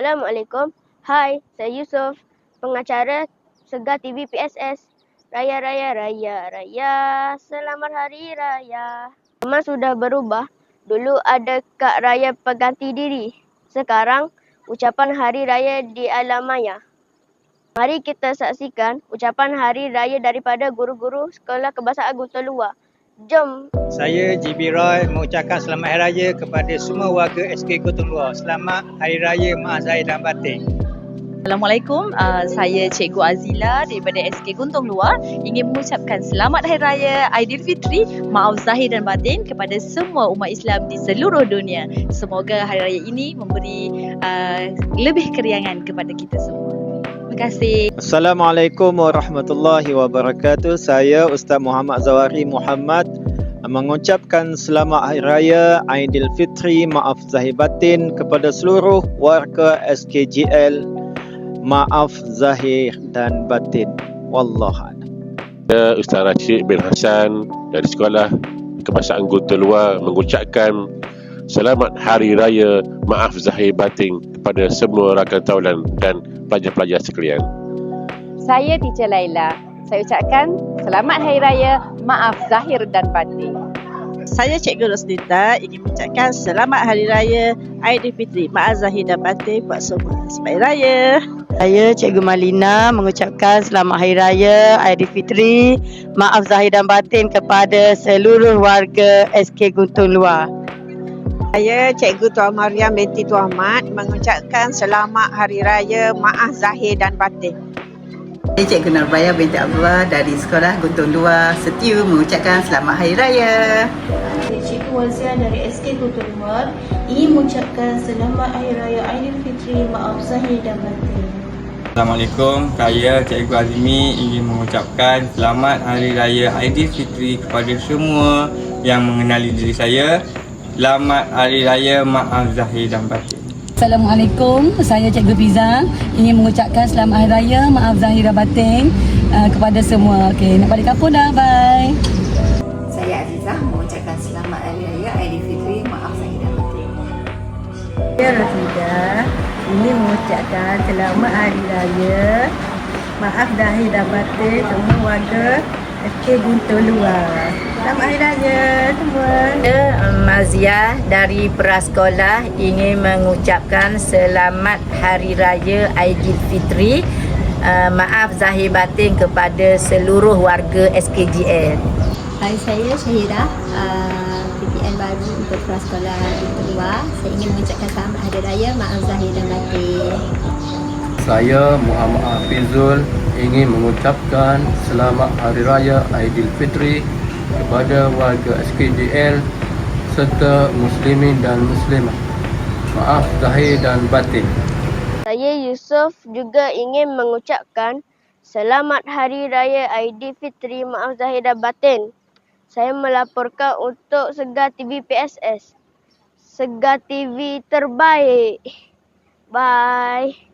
Assalamualaikum. Hai, saya Yusof, pengacara Segar TV PSS. Raya, raya, raya, raya. Selamat Hari Raya. Zaman sudah berubah. Dulu ada Kad Raya Pengganti Diri. Sekarang, ucapan Hari Raya di alam maya. Mari kita saksikan ucapan Hari Raya daripada guru-guru Sekolah Kebangsaan Guntur Luar. Jom. Saya GB Roy mengucapkan selamat Hari Raya kepada semua warga SK Guntur Luar. Selamat Hari Raya Maaf Zahir dan Batin. Assalamualaikum, saya Cikgu Azila daripada SK Guntur Luar ingin mengucapkan selamat Hari Raya Aidilfitri, maaf zahir dan batin kepada semua umat Islam di seluruh dunia. Semoga Hari Raya ini memberi lebih keriangan kepada kita semua. Terima kasih. Assalamualaikum warahmatullahi wabarakatuh. Saya Ustaz Muhammad Zawari Muhammad mengucapkan selamat Hari Raya Aidilfitri, maaf zahir batin kepada seluruh warga SKGL. Maaf zahir dan batin. Wallahualam. Saya Ustaz Rashid bin Hassan dari Sekolah Kebangsaan Guntur Luar mengucapkan selamat Hari Raya Maaf Zahir Batin kepada semua rakan taulan dan pelajar-pelajar sekalian. Saya Teacher Laila. Saya ucapkan selamat Hari Raya Maaf Zahir dan Batin. Saya Cikgu Rosnita ingin mengucapkan selamat Hari Raya Aidilfitri, maaf zahir dan batin buat semua. Selamat Hari Raya. Saya Cikgu Malina mengucapkan selamat Hari Raya Aidilfitri, maaf zahir dan batin kepada seluruh warga SK Guntur Luar. Saya Cikgu Tuan Mariam binti Tuan Ahmad mengucapkan selamat Hari Raya Maaf Zahir dan Batin. Saya Cikgu Narbaya binti Abdullah dari Sekolah Guntur Luar Setiu mengucapkan selamat Hari Raya. Saya Cikgu Wazia dari SK Guntur Luar ingin mengucapkan selamat Hari Raya Aidilfitri, maaf zahir dan batin. Assalamualaikum, saya Cikgu Azmi ingin mengucapkan selamat Hari Raya Aidilfitri kepada semua yang mengenali diri saya. Selamat Hari Raya Maaf Zahir dan Batin. Assalamualaikum, saya Cikgu Fiza ingin mengucapkan selamat Hari Raya Maaf Zahir dan Batin kepada semua. Okey, nak balik kampung dah, bye. Saya Azizah mengucapkan selamat Hari Raya Aidilfitri Maaf Zahir dan Batin. Saya Rasidah ingin mengucapkan selamat Hari Raya Maaf Zahir dan Batin semua warga SK Guntur Luar. Selamat Hari Raya semua. Saya Mazia dari Prasekolah ingin mengucapkan selamat Hari Raya Aidilfitri, maaf zahir batin kepada seluruh warga SKGL. Hai, saya Syahira, PTN baru untuk Prasekolah Guntur Luar. Saya ingin mengucapkan selamat Hari Raya maaf zahir dan batin. Saya Muhammad Hafizul ingin mengucapkan selamat Hari Raya Aidilfitri kepada warga SKGL serta muslimin dan muslimah. Maaf zahir dan batin. Saya Yusof juga ingin mengucapkan selamat Hari Raya Aidilfitri, maaf zahir dan batin. Saya melaporkan untuk Segar TV PSS. Segar TV terbaik. Bye.